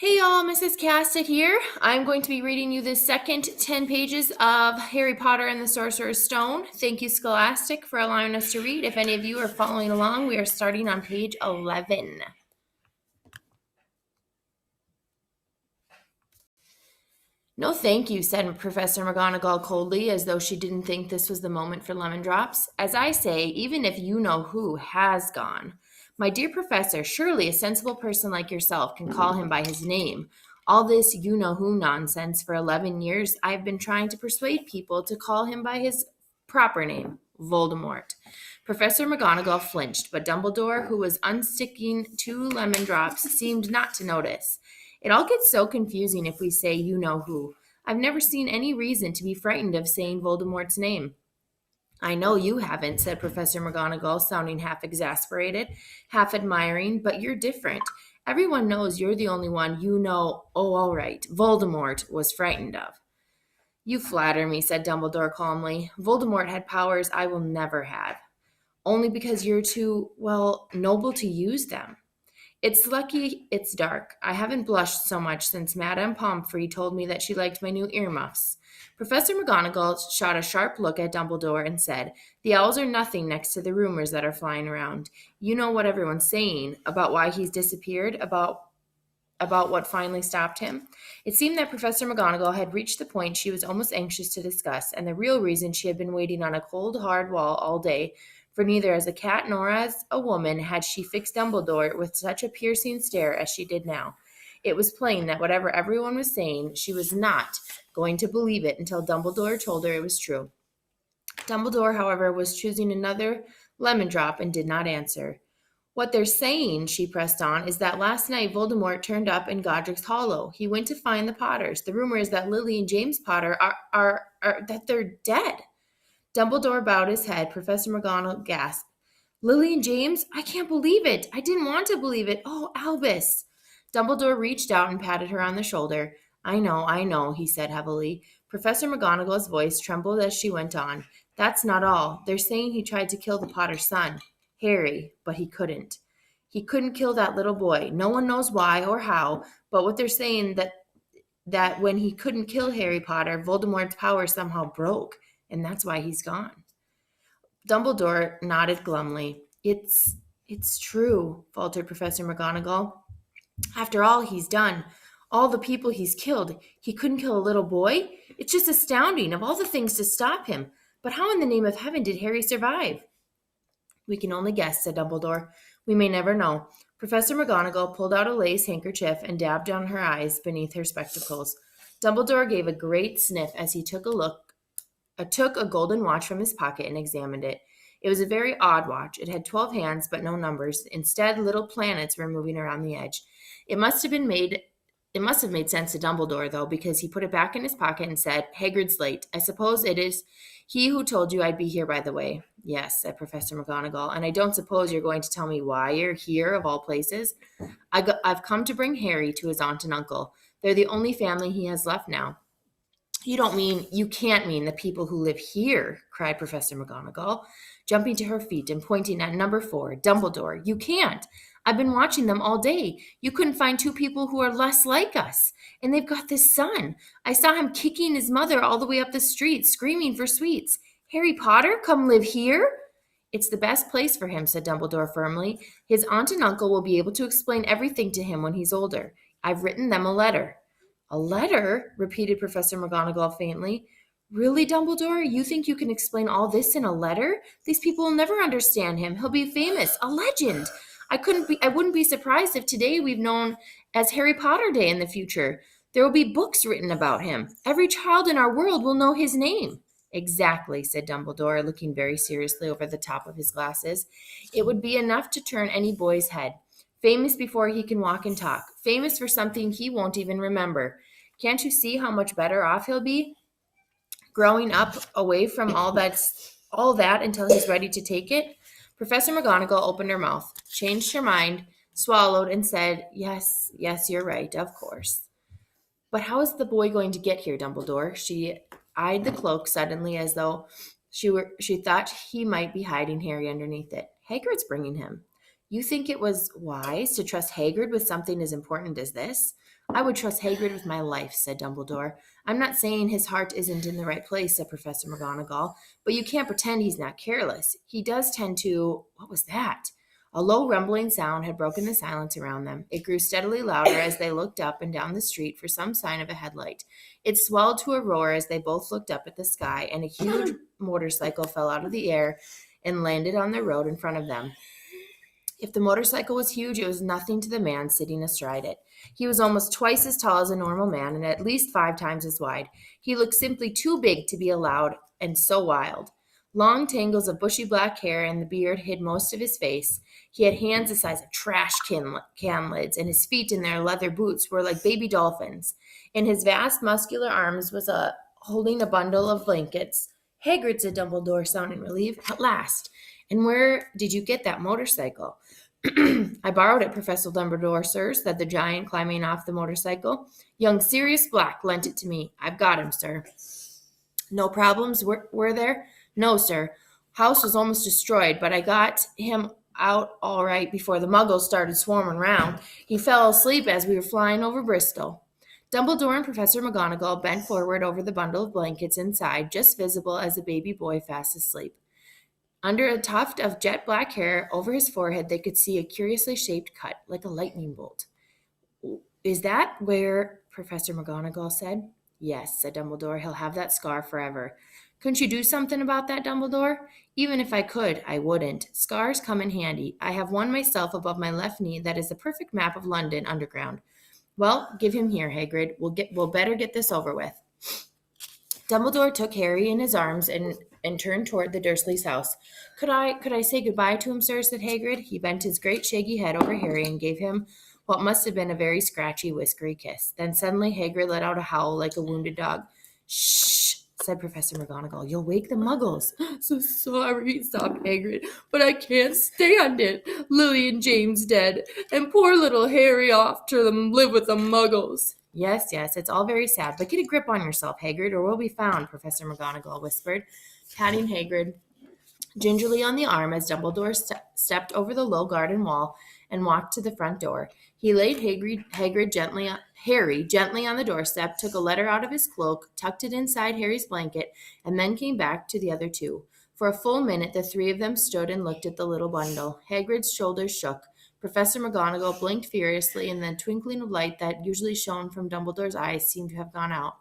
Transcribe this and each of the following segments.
Hey y'all, Mrs. Castet here. I'm going to be reading you the second 10 pages of Harry Potter and the Sorcerer's Stone. Thank you, Scholastic, for allowing us to read. If any of you are following along, we are starting on page 11. No, thank you, said Professor McGonagall coldly, as though she didn't think this was the moment for lemon drops. As I say, even if you know who has gone. My dear professor, surely a sensible person like yourself can call him by his name. All this you know who nonsense for 11 years, I've been trying to persuade people to call him by his proper name, Voldemort. Professor McGonagall flinched, but Dumbledore, who was unsticking 2 lemon drops, seemed not to notice. It all gets so confusing if we say you know who. I've never seen any reason to be frightened of saying Voldemort's name. I know you haven't, said Professor McGonagall, sounding half exasperated, half admiring, but you're different. Everyone knows you're the only one you know, oh, all right, Voldemort was frightened of. You flatter me, said Dumbledore calmly. Voldemort had powers I will never have. Only because you're too, well, noble to use them. It's lucky it's dark. I haven't blushed so much since Madame Pomfrey told me that she liked my new earmuffs. Professor McGonagall shot a sharp look at Dumbledore and said, The owls are nothing next to the rumors that are flying around. You know what everyone's saying about why he's disappeared, about what finally stopped him. It seemed that Professor McGonagall had reached the point she was almost anxious to discuss, and the real reason she had been waiting on a cold, hard wall all day, for neither as a cat nor as a woman had she fixed Dumbledore with such a piercing stare as she did now. It was plain that whatever everyone was saying, she was not going to believe it until Dumbledore told her it was true. Dumbledore, however, was choosing another lemon drop and did not answer. What they're saying, she pressed on, is that last night Voldemort turned up in Godric's Hollow. He went to find the Potters. The rumor is that Lily and James Potter are that they're dead. Dumbledore bowed his head. Professor McGonagall gasped. Lily and James? I can't believe it. I didn't want to believe it. Oh, Albus. Dumbledore reached out and patted her on the shoulder. I know, he said heavily. Professor McGonagall's voice trembled as she went on. That's not all. They're saying he tried to kill the Potter's son, Harry, but he couldn't. He couldn't kill that little boy. No one knows why or how, but what they're saying that when he couldn't kill Harry Potter, Voldemort's power somehow broke, and that's why he's gone. Dumbledore nodded glumly. It's true, faltered Professor McGonagall. After all he's done, all the people he's killed, he couldn't kill a little boy? It's just astounding, of all the things to stop him. But how in the name of heaven did Harry survive? We can only guess, said Dumbledore. We may never know. Professor McGonagall pulled out a lace handkerchief and dabbed on her eyes beneath her spectacles. Dumbledore gave a great sniff as he took a golden watch from his pocket and examined it. It was a very odd watch. It had 12 hands, but no numbers. Instead, little planets were moving around the edge. It must have made sense to Dumbledore, though, because he put it back in his pocket and said, Hagrid's late. I suppose it is he who told you I'd be here, by the way. Yes, said Professor McGonagall, and I don't suppose you're going to tell me why you're here, of all places. I've come to bring Harry to his aunt and uncle. They're the only family he has left now. You can't mean the people who live here, cried Professor McGonagall, jumping to her feet and pointing at number 4, Dumbledore. You can't. I've been watching them all day. You couldn't find 2 people who are less like us. And they've got this son. I saw him kicking his mother all the way up the street, screaming for sweets. Harry Potter, come live here? It's the best place for him, said Dumbledore firmly. His aunt and uncle will be able to explain everything to him when he's older. I've written them a letter. A letter? Repeated Professor McGonagall faintly. Really, Dumbledore? You think you can explain all this in a letter? These people will never understand him. He'll be famous, a legend. I wouldn't be surprised if today we've known as Harry Potter Day in the future. There will be books written about him. Every child in our world will know his name. Exactly, said Dumbledore, looking very seriously over the top of his glasses. It would be enough to turn any boy's head. Famous before he can walk and talk. Famous for something he won't even remember. Can't you see how much better off he'll be? Growing up away from all that until he's ready to take it? Professor McGonagall opened her mouth, changed her mind, swallowed, and said, Yes, you're right, of course. But how is the boy going to get here, Dumbledore? She eyed the cloak suddenly as though she thought he might be hiding Harry underneath it. Hagrid's bringing him. You think it was wise to trust Hagrid with something as important as this? I would trust Hagrid with my life, said Dumbledore. I'm not saying his heart isn't in the right place, said Professor McGonagall, but you can't pretend he's not careless. He does tend to— What was that? A low rumbling sound had broken the silence around them. It grew steadily louder as they looked up and down the street for some sign of a headlight. It swelled to a roar as they both looked up at the sky, and a huge motorcycle fell out of the air and landed on the road in front of them. If the motorcycle was huge, it was nothing to the man sitting astride it. He was almost twice as tall as a normal man and at least 5 times as wide. He looked simply too big to be loud and so wild. Long tangles of bushy black hair and the beard hid most of his face. He had hands the size of trash can lids, and his feet in their leather boots were like baby dolphins. In his vast muscular arms was holding a bundle of blankets. Hagrid, said Dumbledore, sounding relieved. At last. And where did you get that motorcycle? I borrowed it, Professor Dumbledore, sir, said the giant, climbing off the motorcycle. Young Sirius Black lent it to me. I've got him, sir. No problems, were there? No, sir. House was almost destroyed, but I got him out all right before the muggles started swarming round. He fell asleep as we were flying over Bristol. Dumbledore and Professor McGonagall bent forward over the bundle of blankets inside, just visible as a baby boy fast asleep. Under a tuft of jet black hair over his forehead, they could see a curiously shaped cut, like a lightning bolt. Is that where— Professor McGonagall said. Yes, said Dumbledore. He'll have that scar forever. Couldn't you do something about that, Dumbledore? Even if I could, I wouldn't. Scars come in handy. I have one myself above my left knee that is a perfect map of London underground. Well, give him here, Hagrid. We'll better get this over with. Dumbledore took Harry in his arms and turned toward the Dursleys' house. Could I say goodbye to him, sir? Said Hagrid. He bent his great shaggy head over Harry and gave him what must have been a very scratchy, whiskery kiss. Then suddenly Hagrid let out a howl like a wounded dog. Shh, said Professor McGonagall. You'll wake the muggles. So sorry, sobbed Hagrid, but I can't stand it. Lily and James dead, and poor little Harry off to live with the muggles. Yes, it's all very sad, but get a grip on yourself, Hagrid, or we'll be found, Professor McGonagall whispered, patting Hagrid gingerly on the arm as Dumbledore stepped over the low garden wall and walked to the front door. He laid Harry gently on the doorstep, took a letter out of his cloak, tucked it inside Harry's blanket, and then came back to the other two. For a full minute, the three of them stood and looked at the little bundle. Hagrid's shoulders shook. Professor McGonagall blinked furiously, and the twinkling of light that usually shone from Dumbledore's eyes seemed to have gone out.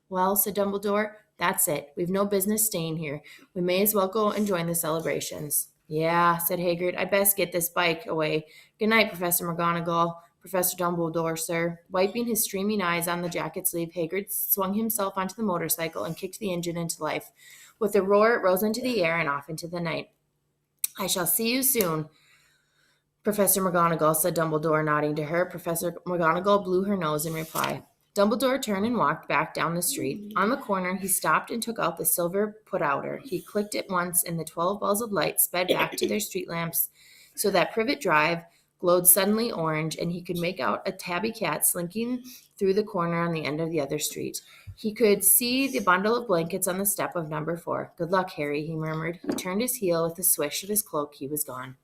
Well, said Dumbledore, that's it. We've no business staying here. We may as well go and join the celebrations. Yeah, said Hagrid. I'd best get this bike away. Good night, Professor McGonagall. Professor Dumbledore, sir. Wiping his streaming eyes on the jacket sleeve, Hagrid swung himself onto the motorcycle and kicked the engine into life. With a roar, it rose into the air and off into the night. I shall see you soon, Professor McGonagall, said Dumbledore, nodding to her. Professor McGonagall blew her nose in reply. Dumbledore turned and walked back down the street. On the corner, he stopped and took out the silver put-outer. He clicked it once, and the 12 balls of light sped back to their street lamps so that Privet Drive glowed suddenly orange, and he could make out a tabby cat slinking through the corner on the end of the other street. He could see the bundle of blankets on the step of number 4. Good luck, Harry, he murmured. He turned his heel with a swish of his cloak. He was gone.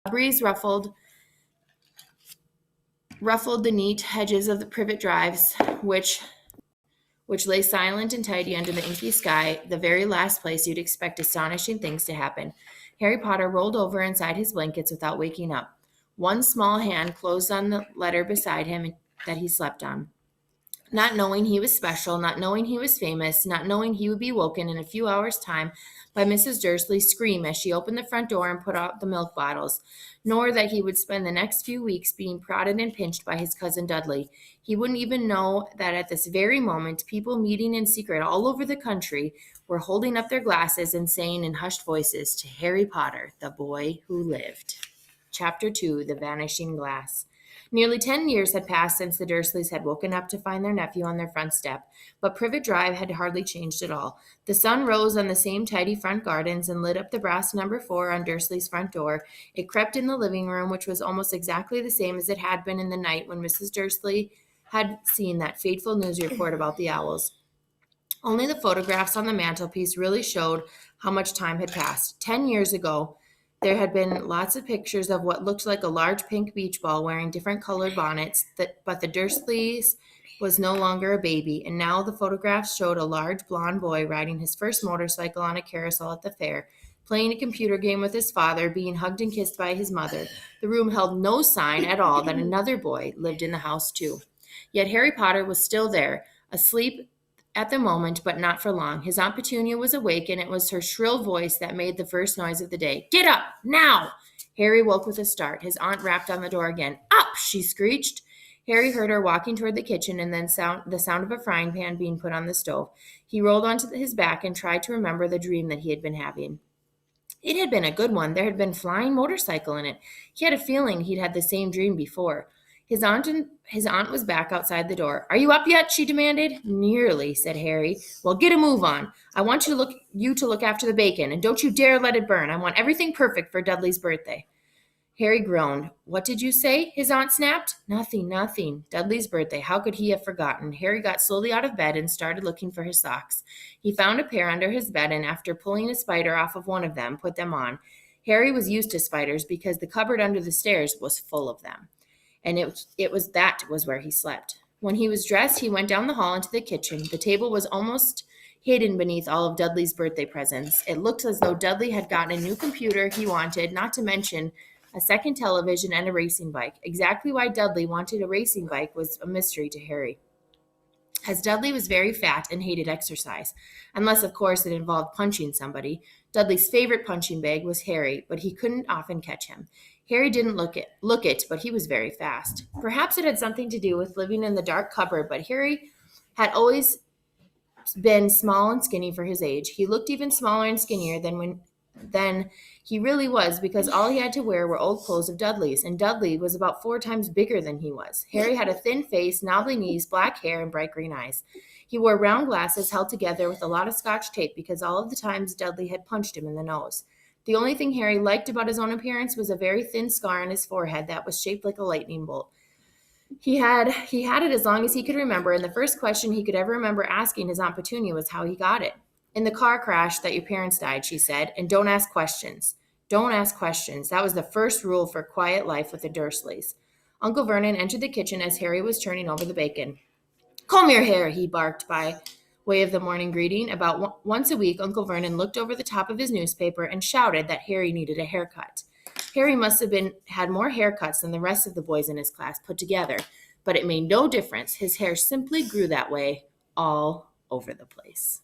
A breeze ruffled the neat hedges of the Privet Drives, which lay silent and tidy under the inky sky, the very last place you'd expect astonishing things to happen. Harry Potter rolled over inside his blankets without waking up. One small hand closed on the letter beside him that he slept on. Not knowing he was special, not knowing he was famous, not knowing he would be woken in a few hours' time by Mrs. Dursley's scream as she opened the front door and put out the milk bottles, nor that he would spend the next few weeks being prodded and pinched by his cousin Dudley. He wouldn't even know that at this very moment, people meeting in secret all over the country were holding up their glasses and saying in hushed voices, "To Harry Potter, the boy who lived." Chapter 2, The Vanishing Glass. Nearly 10 years had passed since the Dursleys had woken up to find their nephew on their front step, but Privet Drive had hardly changed at all. The sun rose on the same tidy front gardens and lit up the brass number 4 on Dursley's front door. It crept in the living room, which was almost exactly the same as it had been in the night when Mrs. Dursley had seen that fateful news report about the owls. Only the photographs on the mantelpiece really showed how much time had passed. 10 years ago, There had been lots of pictures of what looked like a large pink beach ball wearing different colored bonnets, but the Dursleys was no longer a baby, and now the photographs showed a large blond boy riding his first motorcycle on a carousel at the fair, playing a computer game with his father, being hugged and kissed by his mother. The room held no sign at all that another boy lived in the house too. Yet Harry Potter was still there, asleep at the moment, but not for long. His Aunt Petunia was awake, and it was her shrill voice that made the first noise of the day. "Get up, now!" Harry woke with a start. His aunt rapped on the door again. "Up!" she screeched. Harry heard her walking toward the kitchen and then the sound of a frying pan being put on the stove. He rolled onto his back and tried to remember the dream that he had been having. It had been a good one. There had been a flying motorcycle in it. He had a feeling he'd had the same dream before. His aunt was back outside the door. "Are you up yet?" she demanded. "Nearly," said Harry. "Well, get a move on. I want you to look after the bacon, and don't you dare let it burn. I want everything perfect for Dudley's birthday." Harry groaned. "What did you say?" his aunt snapped. Nothing. Dudley's birthday. How could he have forgotten? Harry got slowly out of bed and started looking for his socks. He found a pair under his bed, and after pulling a spider off of one of them, put them on. Harry was used to spiders because the cupboard under the stairs was full of them, and it was where he slept. When he was dressed, he went down the hall into the kitchen. The table was almost hidden beneath all of Dudley's birthday presents. It looked as though Dudley had gotten a new computer he wanted, not to mention a second television and a racing bike. Exactly why Dudley wanted a racing bike was a mystery to Harry, as Dudley was very fat and hated exercise, unless, of course, it involved punching somebody. Dudley's favorite punching bag was Harry, but he couldn't often catch him. Harry didn't look it, but he was very fast. Perhaps it had something to do with living in the dark cupboard, but Harry had always been small and skinny for his age. He looked even smaller and skinnier than he really was, because all he had to wear were old clothes of Dudley's, and Dudley was about 4 times bigger than he was. Harry had a thin face, knobbly knees, black hair, and bright green eyes. He wore round glasses held together with a lot of Scotch tape because all of the times Dudley had punched him in the nose. The only thing Harry liked about his own appearance was a very thin scar on his forehead that was shaped like a lightning bolt. He had it as long as he could remember, and the first question he could ever remember asking his Aunt Petunia was how he got it. "In the car crash that your parents died," she said, "and don't ask questions." Don't ask questions. That was the first rule for quiet life with the Dursleys. Uncle Vernon entered the kitchen as Harry was turning over the bacon. "Comb your hair," he barked by way of the morning greeting. About once a week, Uncle Vernon looked over the top of his newspaper and shouted that Harry needed a haircut. Harry must have had more haircuts than the rest of the boys in his class put together, but it made no difference. His hair simply grew that way all over the place.